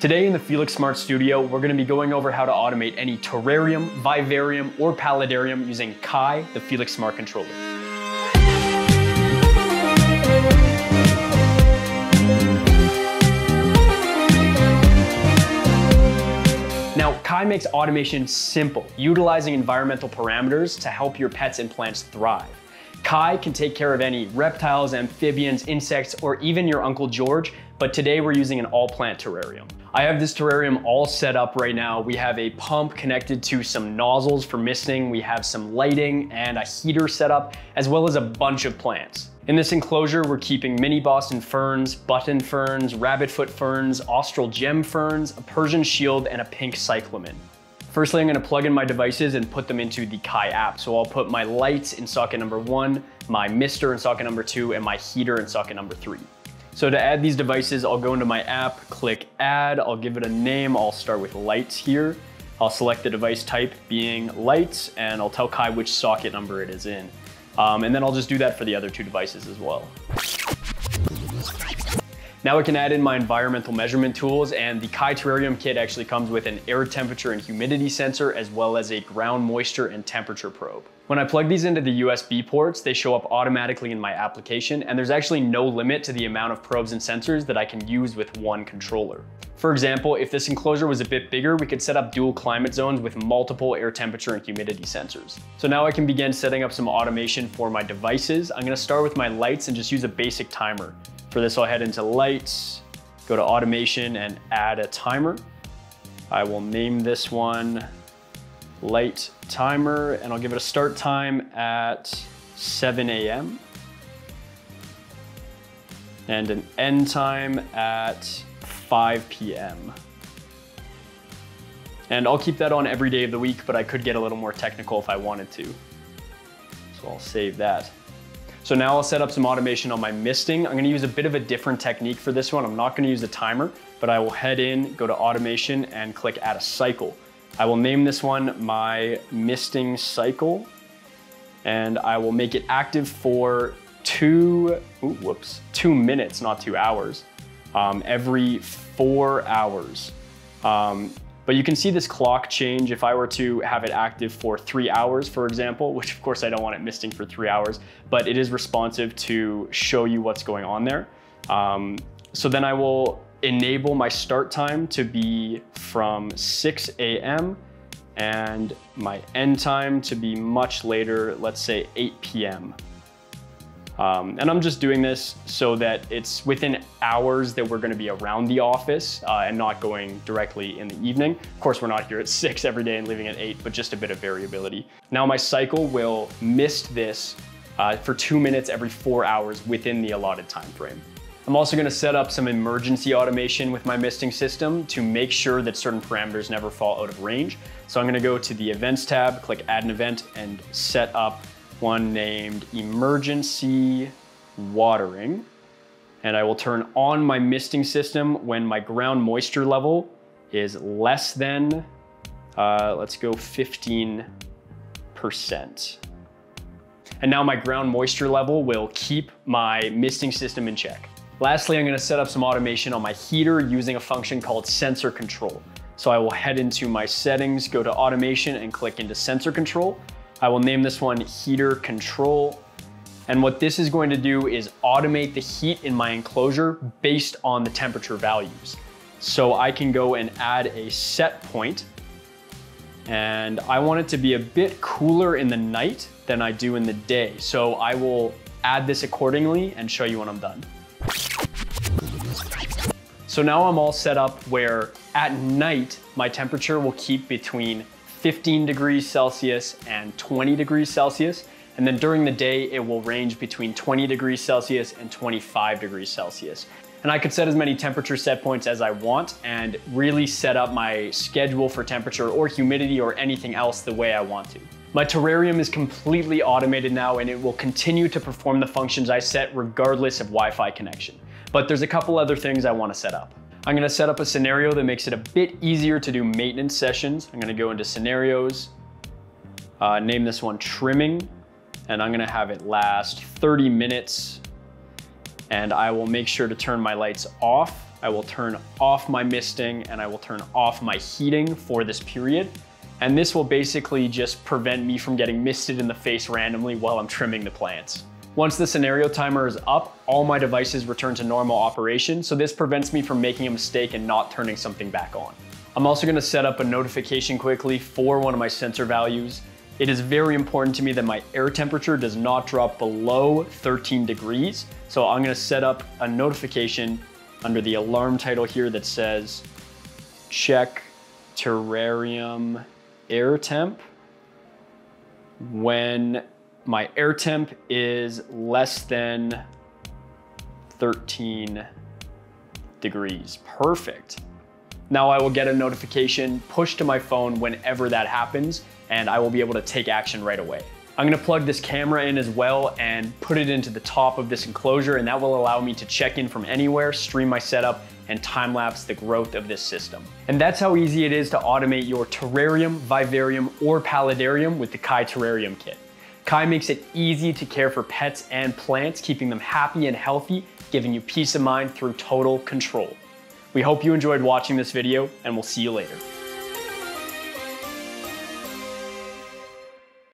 Today in the Felix Smart Studio, we're going to be going over how to automate any terrarium, vivarium, or paludarium using Kai, the Felix Smart controller. Now, Kai makes automation simple, utilizing environmental parameters to help your pets and plants thrive. Kai can take care of any reptiles, amphibians, insects, or even your Uncle George, but today we're using an all-plant terrarium. I have this terrarium all set up right now. We have a pump connected to some nozzles for misting, we have some lighting and a heater set up, as well as a bunch of plants. In this enclosure, we're keeping mini Boston ferns, button ferns, rabbitfoot ferns, austral gem ferns, a Persian shield, and a pink cyclamen. Firstly, I'm going to plug in my devices and put them into the Kai app. So I'll put my lights in socket number 1, my mister in socket number 2, and my heater in socket number 3. So to add these devices, I'll go into my app, click add, I'll give it a name, I'll start with lights here. I'll select the device type being lights, and I'll tell Kai which socket number it is in. And then I'll just do that for the other 2 devices as well. Now I can add in my environmental measurement tools, and the Kai Terrarium kit actually comes with an air temperature and humidity sensor, as well as a ground moisture and temperature probe. When I plug these into the USB ports, they show up automatically in my application, and there's actually no limit to the amount of probes and sensors that I can use with one controller. For example, if this enclosure was a bit bigger, we could set up dual climate zones with multiple air temperature and humidity sensors. So now I can begin setting up some automation for my devices. I'm gonna start with my lights and just use a basic timer. For this, I'll head into lights, go to automation and add a timer. I will name this one light timer, and I'll give it a start time at 7 a.m. and an end time at 5 p.m. And I'll keep that on every day of the week, but I could get a little more technical if I wanted to. So I'll save that. So now I'll set up some automation on my misting. I'm gonna use a bit of a different technique for this one. I'm not gonna use a timer, but I will head in, go to automation, and click add a cycle. I will name this one my misting cycle, and I will make it active for 2 minutes, not 2 hours, every 4 hours. But you can see this clock change if I were to have it active for 3 hours, for example, which of course I don't want it misting for 3 hours, but it is responsive to show you what's going on there. So then I will enable my start time to be from 6 a.m. and my end time to be much later, let's say 8 p.m. And I'm just doing this so that it's within hours that we're gonna be around the office and not going directly in the evening. Of course, we're not here at 6 every day and leaving at 8, but just a bit of variability. Now my cycle will mist this for 2 minutes every 4 hours within the allotted time frame. I'm also gonna set up some emergency automation with my misting system to make sure that certain parameters never fall out of range. So I'm gonna go to the events tab, click add an event, and set up one named emergency watering. And I will turn on my misting system when my ground moisture level is less than, let's go 15%. And now my ground moisture level will keep my misting system in check. Lastly, I'm gonna set up some automation on my heater using a function called sensor control. So I will head into my settings, go to automation, and click into sensor control. I will name this one heater control. And what this is going to do is automate the heat in my enclosure based on the temperature values. So I can go and add a set point, and I want it to be a bit cooler in the night than I do in the day. So I will add this accordingly and show you when I'm done. So now I'm all set up where at night, my temperature will keep between 15 degrees Celsius and 20 degrees Celsius. And then during the day, it will range between 20 degrees Celsius and 25 degrees Celsius. And I could set as many temperature set points as I want and really set up my schedule for temperature or humidity or anything else the way I want to. My terrarium is completely automated now, and it will continue to perform the functions I set regardless of Wi-Fi connection. But there's a couple other things I want to set up. I'm gonna set up a scenario that makes it a bit easier to do maintenance sessions. I'm gonna go into scenarios, name this one trimming, and I'm gonna have it last 30 minutes. And I will make sure to turn my lights off I will turn off my misting and I will turn off my heating for this period. And this will basically just prevent me from getting misted in the face randomly while I'm trimming the plants. Once the scenario timer is up, all my devices return to normal operation, so this prevents me from making a mistake and not turning something back on. I'm also gonna set up a notification quickly for one of my sensor values. It is very important to me that my air temperature does not drop below 13 degrees, so I'm gonna set up a notification under the alarm title here that says, check terrarium air temp when my air temp is less than 13 degrees. Perfect. Now I will get a notification pushed to my phone whenever that happens, and I will be able to take action right away. I'm gonna plug this camera in as well and put it into the top of this enclosure, and that will allow me to check in from anywhere, stream my setup, and time-lapse the growth of this system. And that's how easy it is to automate your terrarium, vivarium, or paludarium with the Kai Terrarium Kit. Kai makes it easy to care for pets and plants, keeping them happy and healthy, giving you peace of mind through total control. We hope you enjoyed watching this video, and we'll see you later.